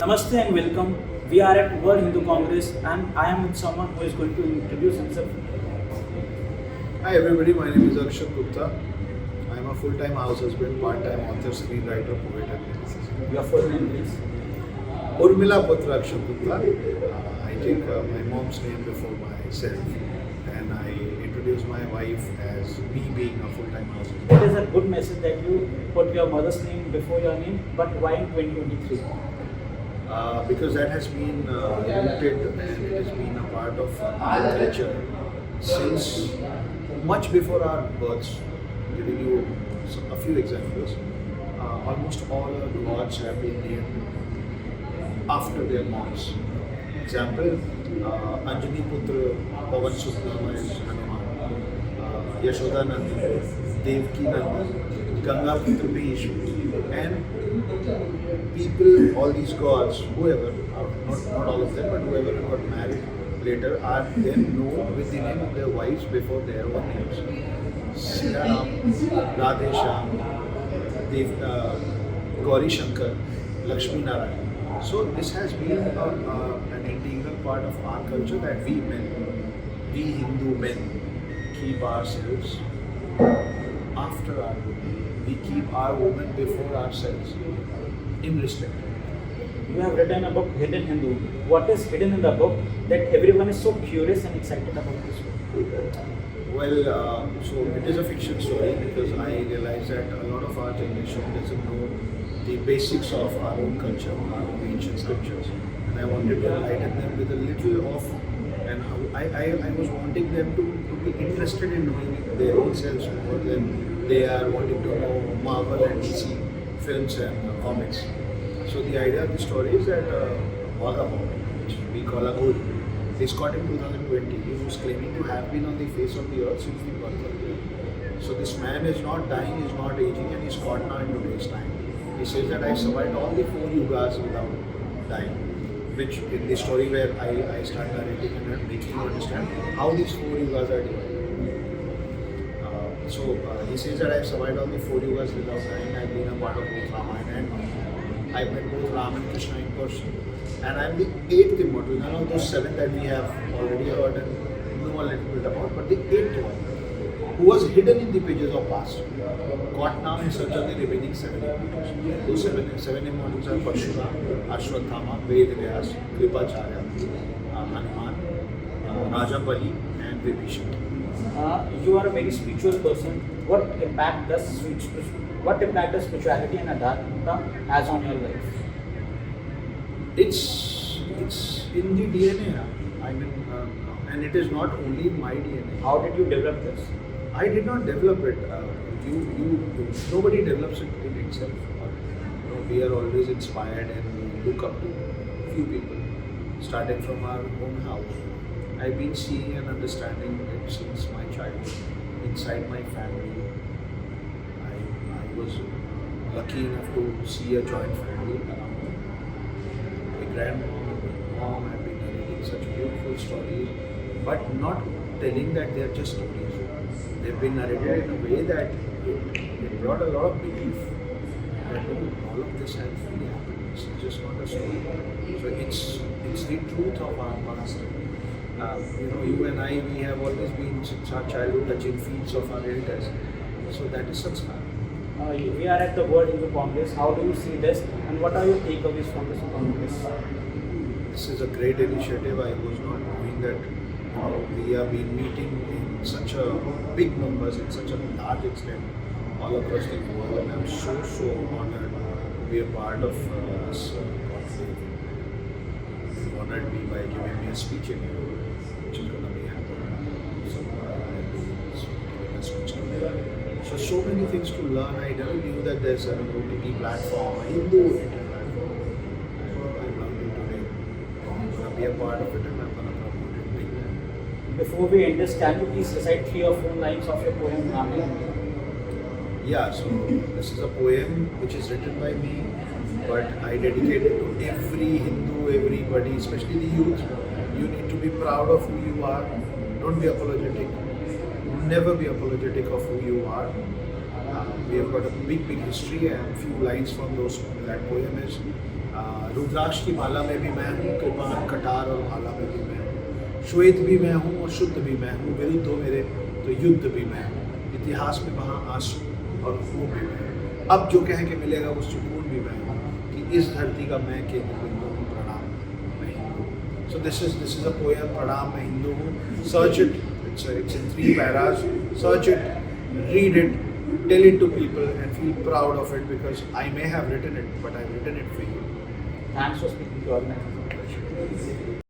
Namaste and welcome. We are at World Hindu Congress and I am with someone who is going to introduce himself. Hi everybody, my name is Akshat Gupta. I am a full-time house husband, part-time author, screenwriter, poet and lyricist. Your full name please. Urmila Putra Akshat Gupta. I take my mom's name before myself and I introduce my wife as me being a full-time house husband. It is a good message that you put your mother's name before your name, but why in 2023? Because that has been rooted and it has been a part of our culture since much before our births. Giving you a few examples, almost all our gods have been named after their moms. Example, Anjani Putra Pavan Sutlama is Hanuman, Yashoda Nandi, Devki Nandi, Ganga Putra bhi Ishwar. And people, all these gods, whoever, not all of them, but whoever got married later are then known with the name of their wives before their own names. Sikka, Radhe Shyam, Gauri Shankar, Lakshmi Narayan. So this has been an integral part of our culture that we men, we Hindu men, keep ourselves after our women. We keep our women before ourselves in respect. You have written a book, Hidden Hindu. What is hidden in the book that everyone is so curious and excited about this book? Well, so it is a fiction story because I realize that a lot of our generation doesn't know the basics of our own culture, our own ancient scriptures. And I wanted to enlighten them with a little of, and I was wanting them to be interested in knowing their own selves more than they are wanting to know Marvel and DC films and comics. So the idea of the story is that Vagabond, which we call a ghoul, is caught in 2020. He was claiming to have been on the face of the earth since the birth of the earth. So this man is not dying, is not aging, and he's caught now in today's time. He says that I survived all the 4 yugas without dying, which in the story where I start narrating and making you understand how these 4 yugas are divided. He says that I've survived all the 4 yugas without dying. I've been a part of both Ramayana and I've met both Ram and Krishna in person. And I'm the 8th immortal. None of those 7 that we have already heard and know a little bit about, but the 8th one, who was hidden in the pages of past, caught now in search of the remaining 7 immortals. Those 7 immortals are Parshuram, Ashwathama, Ved Vyas, Kripacharya, Hanuman, Raja Bali, and Vibhishan. You are a very spiritual person. What impact does spirituality and Adhyatma has on your life? It's in the DNA. I mean, and it is not only in my DNA. How did you develop this? I did not develop it. Nobody develops it in itself. We are always inspired and we look up to few people, starting from our own house. I've been seeing and understanding it since my childhood. Inside my family, I was lucky enough to see a joint family around me. My grandmom and my mom have been narrating such beautiful stories, but not telling that they are just stories. They've been narrated in a way that it brought a lot of belief that all of this has really happened. It's just not a story. So it's the truth of our past. You and I, we have always been since our childhood touching feet of our elders. So that is sanskar. We are at the World Hindu Congress. How do you see this and what are your takeaways from this Congress? This is a great initiative. I was not knowing that we have been meeting in such a big numbers, in such a large extent all across the world, and I'm so honored to be a part of this conclave. You honored me by giving me a speech in here, which is going to be happening. So I've been giving a speech today. So many things to learn. I never knew that there's an OTT platform, a Hindu OTT platform. I'm learning today. I'm going to be a part of it and I'm going to promote it big time. Before we end this, can you please recite 3 or 4 lines of your poem, Ramayana? Yeah, so this is a poem which is written by me, but I dedicate it to every Hindu, everybody, especially the youth. You need to be proud of who you are. Don't be apologetic. Never be apologetic of who you are. We have got a big history, and few lines from that poem is रुद्राक्ष की माला में भी मैं हूँ, कृपाण कटार और भाला में भी मैं हूँ, श्वेत भी मैं हूँ और शुद्ध भी मैं हूँ, विरुद्ध हो मेरे तो युद्ध भी मैं हूँ, इतिहास में वहाँ आंसू और खून भी मैं हूँ, अब जो कह के मिलेगा वो सुकून भी मैं हूँ, कि इस धरती का मैं केंद्र बिंदु हूँ, प्रणाम मैं हिंदू हूँ. So this is a poem, प्रणाम मैं हिंदू हूँ. Search it. It's in 3 paras. Search it, read it, tell it to people, and feel proud of it, because I may have written it, but I've written it for you. Thanks for speaking to Organiser.